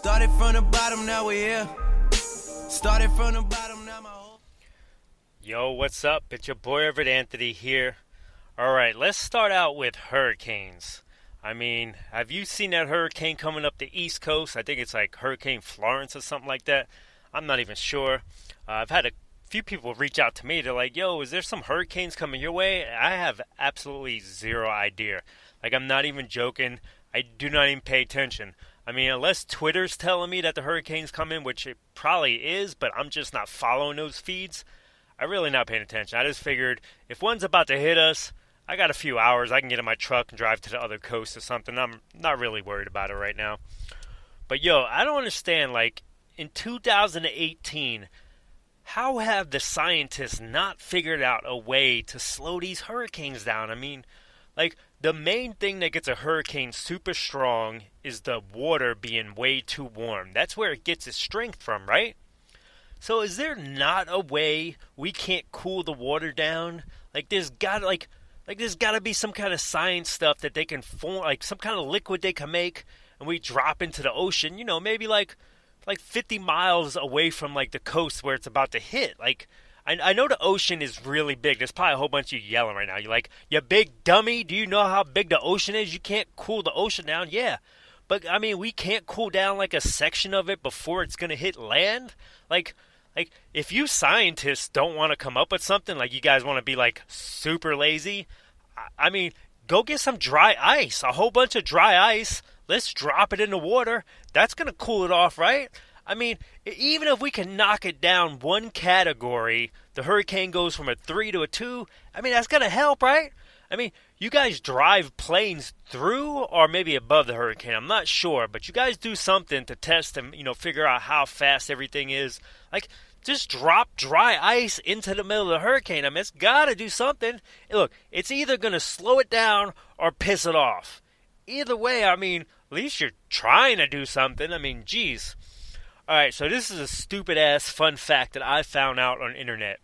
Started from the bottom, now we're here. Started from the bottom, now my whole... Yo, what's up? It's your boy Everett Anthony here. Alright, let's start out with hurricanes. I mean, have you seen that hurricane coming up the East Coast? I think it's like Hurricane Florence or something like that. I'm not even sure. I've had a few people reach out to me. They're like, yo, is there some hurricanes coming your way? I have absolutely zero idea. Like, I'm not even joking. I do not even pay attention. I mean, unless Twitter's telling me that the hurricane's coming, which it probably is, but I'm just not following those feeds. I'm really not paying attention. I just figured if one's about to hit us, I got a few hours. I can get in my truck and drive to the other coast or something. I'm not really worried about it right now. But yo, I don't understand, like, in 2018, how have the scientists not figured out a way to slow these hurricanes down? I mean, like, the main thing that gets a hurricane super strong is the water being way too warm. That's where it gets its strength from, right? So is there not a way we can't cool the water down? Like, there's gotta be some kind of science stuff that they can form, like some kind of liquid they can make, and we drop into the ocean, you know, maybe like 50 miles away from like the coast where it's about to hit. Like, I know the ocean is really big. There's probably a whole bunch of you yelling right now. You're like, you big dummy, do you know how big the ocean is? You can't cool the ocean down. Yeah. But, I mean, we can't cool down like a section of it before it's going to hit land? Like, if you scientists don't want to come up with something, like you guys want to be like super lazy, I mean, go get some dry ice, a whole bunch of dry ice. Let's drop it in the water. That's going to cool it off, right? I mean, even if we can knock it down one category, the hurricane goes from a 3 to a 2, I mean, that's going to help, right? I mean, you guys drive planes through or maybe above the hurricane. I'm not sure, but you guys do something to test and, you know, figure out how fast everything is. Like, just drop dry ice into the middle of the hurricane. I mean, it's got to do something. Look, it's either going to slow it down or piss it off. Either way, I mean, at least you're trying to do something. I mean, geez. Alright, so this is a stupid-ass fun fact that I found out on the internet.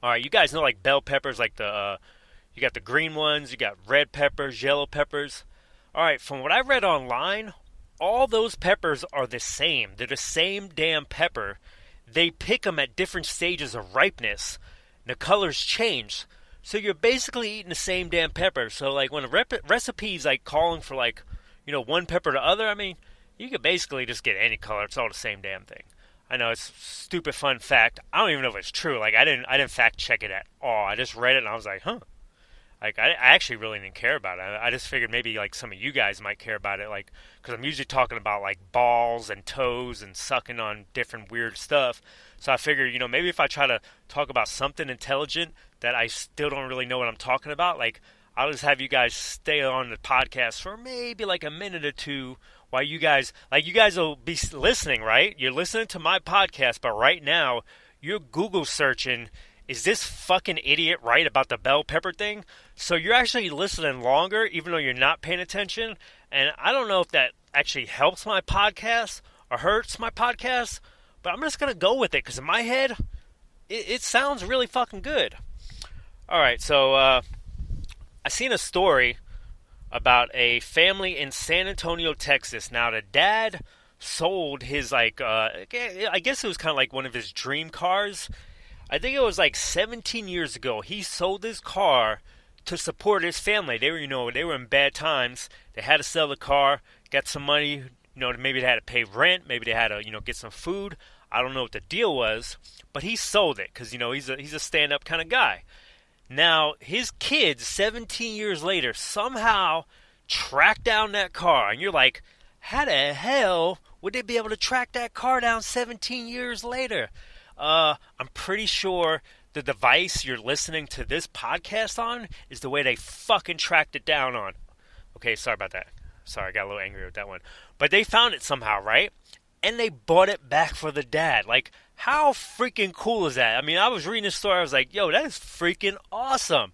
Alright, you guys know, like, bell peppers, like the, you got the green ones, you got red peppers, yellow peppers. Alright, from what I read online, all those peppers are the same. They're the same damn pepper. They pick them at different stages of ripeness. The colors change. So you're basically eating the same damn pepper. So, like, when a recipe's, like, calling for, like, you know, one pepper to other, I mean, you could basically just get any color. It's all the same damn thing. I know it's a stupid fun fact. I don't even know if it's true. Like, I didn't fact check it at all. I just read it and I was like, huh. Like, I actually really didn't care about it. I just figured maybe, like, some of you guys might care about it. Like, because I'm usually talking about, like, balls and toes and sucking on different weird stuff. So I figured, you know, maybe if I try to talk about something intelligent that I still don't really know what I'm talking about, like, I'll just have you guys stay on the podcast for maybe, like, a minute or two while you guys will be listening, right? You're listening to my podcast, but right now, you're Google searching, is this fucking idiot right about the bell pepper thing? So you're actually listening longer, even though you're not paying attention. And I don't know if that actually helps my podcast or hurts my podcast, but I'm just going to go with it, because in my head, it sounds really fucking good. Alright, so I seen a story about a family in San Antonio, Texas. Now, the dad sold his, like, I guess it was kind of like one of his dream cars. I think it was like 17 years ago. He sold his car to support his family. They were in bad times. They had to sell the car, get some money. Maybe they had to pay rent. Maybe they had to, get some food. I don't know what the deal was, but he sold it because, he's a stand-up kind of guy. Now, his kids, 17 years later, somehow tracked down that car. And you're like, how the hell would they be able to track that car down 17 years later? I'm pretty sure the device you're listening to this podcast on is the way they fucking tracked it down on. Okay, sorry about that. Sorry, I got a little angry with that one. But they found it somehow, right? And they bought it back for the dad. Like, how freaking cool is that? I mean, I was reading this story, I was like, yo, that is freaking awesome.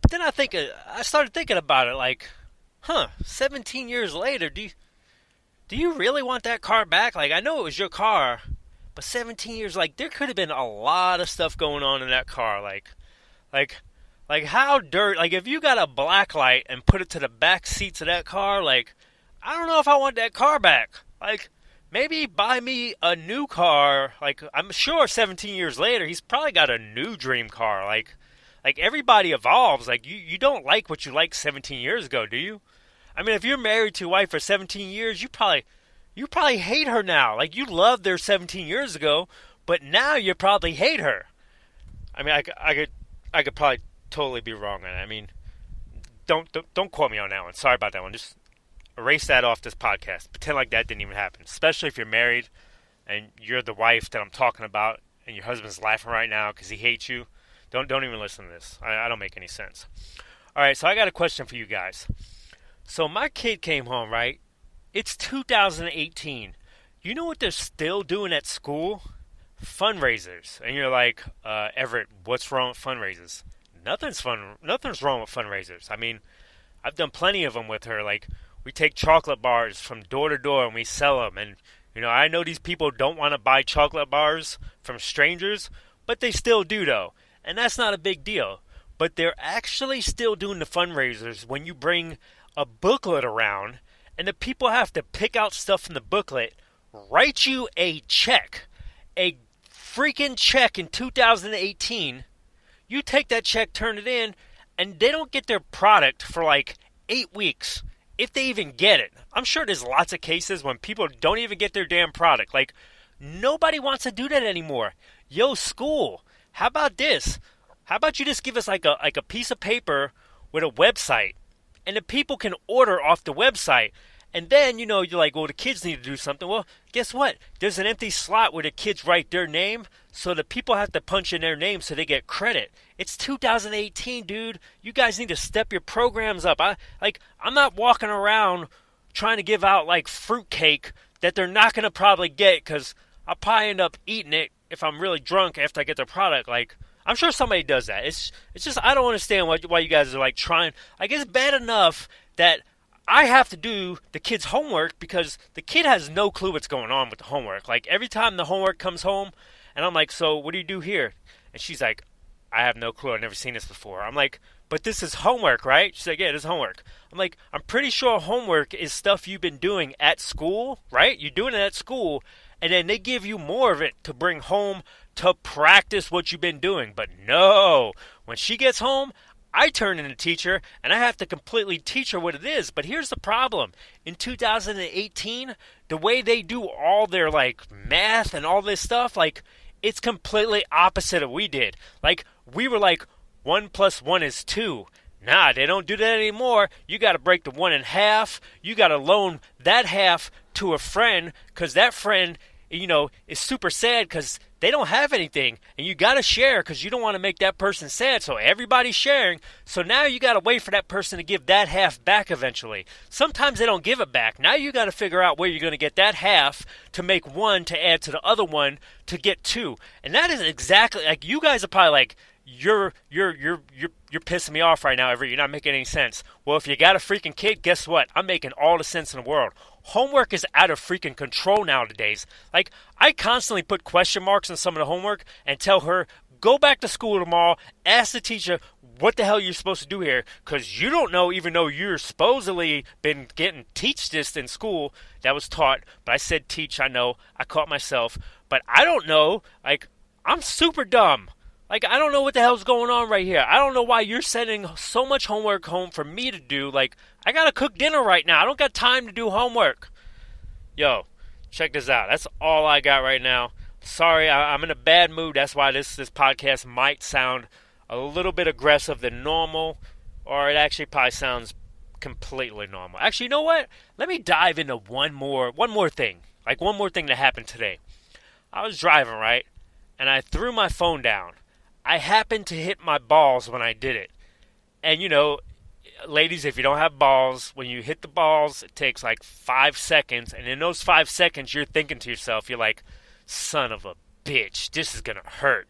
But then I started thinking about it, like, 17 years later, do you really want that car back? Like, I know it was your car, but 17 years, like, there could have been a lot of stuff going on in that car. Like how dirt, like, if you got a black light and put it to the back seats of that car, like, I don't know if I want that car back. Like, maybe buy me a new car. Like, I'm sure 17 years later, he's probably got a new dream car. Like everybody evolves. Like, you don't like what you liked 17 years ago, do you? I mean, if you're married to a wife for 17 years, you probably hate her now. Like, you loved her 17 years ago, but now you probably hate her. I mean, I could probably totally be wrong on that. I mean, don't quote me on that one. Sorry about that one. Just erase that off this podcast. Pretend like that didn't even happen. Especially if you're married and you're the wife that I'm talking about, and your husband's laughing right now because he hates you. Don't even listen to this. I don't make any sense. All right, so I got a question for you guys. So my kid came home, right? It's 2018. You know what they're still doing at school? Fundraisers. And you're like, Everett, what's wrong with fundraisers? Nothing's wrong with fundraisers. I mean, I've done plenty of them with her. Like, we take chocolate bars from door to door and we sell them. And, I know these people don't want to buy chocolate bars from strangers, but they still do, though. And that's not a big deal. But they're actually still doing the fundraisers when you bring a booklet around and the people have to pick out stuff from the booklet, write you a check, a freaking check in 2018. You take that check, turn it in, and they don't get their product for like 8 weeks, if they even get it. I'm sure there's lots of cases when people don't even get their damn product. Like, nobody wants to do that anymore. Yo, school, how about this? How about you just give us like a piece of paper with a website, and the people can order off the website. And then, you're like, well, the kids need to do something. Well, guess what? There's an empty slot where the kids write their name, so the people have to punch in their name so they get credit. It's 2018, dude. You guys need to step your programs up. I'm not walking around trying to give out, like, fruitcake that they're not going to probably get because I'll probably end up eating it if I'm really drunk after I get the product. Like, I'm sure somebody does that. It's just I don't understand why you guys are like trying. Like, it's bad enough that I have to do the kid's homework because the kid has no clue what's going on with the homework. Like, every time the homework comes home, and I'm like, so what do you do here? And she's like, I have no clue. I've never seen this before. I'm like, but this is homework, right? She's like, yeah, this is homework. I'm like, I'm pretty sure homework is stuff you've been doing at school, right? You're doing it at school, and then they give you more of it to bring home to practice what you've been doing. But no, when she gets home, I turn into teacher, and I have to completely teach her what it is. But here's the problem. In 2018, the way they do all their, like, math and all this stuff, like, it's completely opposite of what we did. Like, we were like, 1 + 1 is 2. Nah, they don't do that anymore. You got to break the 1 in half. You got to loan that half to a friend because that friend, is super sad because they don't have anything, and you got to share because you don't want to make that person sad, so everybody's sharing. So now you got to wait for that person to give that half back eventually. Sometimes they don't give it back. Now you got to figure out where you're going to get that half to make 1 to add to the other one to get 2. And that is exactly, like, you guys are probably like, you're pissing me off right now, Everett. You're not making any sense. Well, if you got a freaking kid, guess what? I'm making all the sense in the world. Homework is out of freaking control nowadays. Like, I constantly put question marks on some of the homework and tell her, go back to school tomorrow, ask the teacher what the hell you're supposed to do here, because you don't know, even though you're supposedly been getting teach this in school. That was taught, but I said teach, I know. I caught myself. But I don't know. Like, I'm super dumb. Like, I don't know what the hell's going on right here. I don't know why you're sending so much homework home for me to do. Like, I gotta cook dinner right now. I don't got time to do homework. Yo, check this out. That's all I got right now. Sorry, I'm in a bad mood. That's why this podcast might sound a little bit aggressive than normal, or it actually probably sounds completely normal. Actually, you know what? Let me dive into one more thing. Like, one more thing that happened today. I was driving, right? And I threw my phone down. I happened to hit my balls when I did it. And, ladies, if you don't have balls, when you hit the balls, it takes like 5 seconds. And in those 5 seconds, you're thinking to yourself, you're like, son of a bitch, this is going to hurt.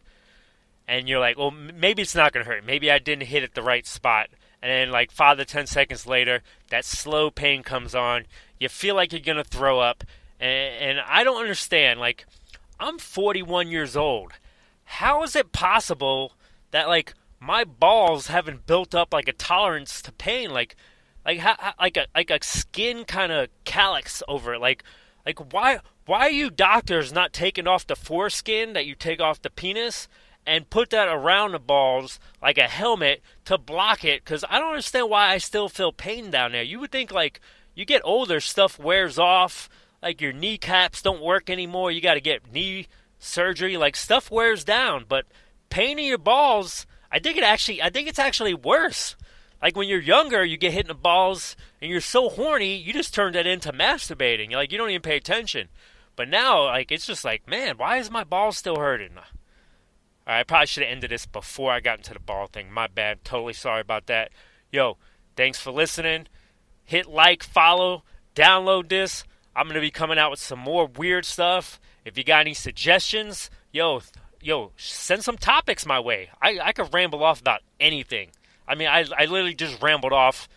And you're like, well, maybe it's not going to hurt. Maybe I didn't hit it the right spot. And then like 5 to 10 seconds later, that slow pain comes on. You feel like you're going to throw up. And I don't understand. Like, I'm 41 years old. How is it possible that, like, my balls haven't built up, like, a tolerance to pain? Like a skin kind of calyx over it. Like, why are you doctors not taking off the foreskin that you take off the penis and put that around the balls like a helmet to block it? Because I don't understand why I still feel pain down there. You would think, like, you get older, stuff wears off, like your kneecaps don't work anymore, you got to get knee surgery, like stuff wears down. But pain in your balls, I think it's actually worse. Like when you're younger, you get hit in the balls and you're so horny, you just turn that into masturbating. Like you don't even pay attention. But now, like, it's just like, man, why is my balls still hurting? I probably should have ended this before I got into the ball thing. My bad. Totally sorry about that. Yo, thanks for listening. Hit like, follow, download this. I'm going to be coming out with some more weird stuff. If you got any suggestions, yo, send some topics my way. I could ramble off about anything. I mean, I literally just rambled off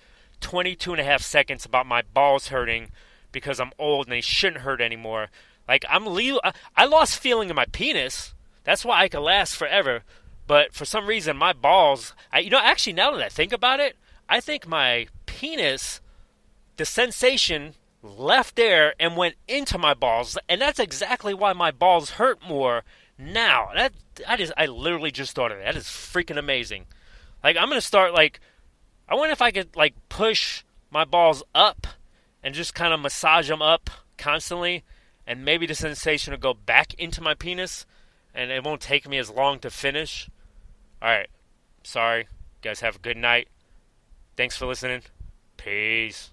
22 and a half seconds about my balls hurting because I'm old and they shouldn't hurt anymore. Like, I lost feeling in my penis. That's why I could last forever. But for some reason, my balls, actually, now that I think about it, I think my penis, the sensation left there and went into my balls. And that's exactly why my balls hurt more now. I literally just thought of it. That is freaking amazing. Like, I'm going to start, like, I wonder if I could, like, push my balls up and just kind of massage them up constantly. And maybe the sensation will go back into my penis. And it won't take me as long to finish. Alright. Sorry. You guys have a good night. Thanks for listening. Peace.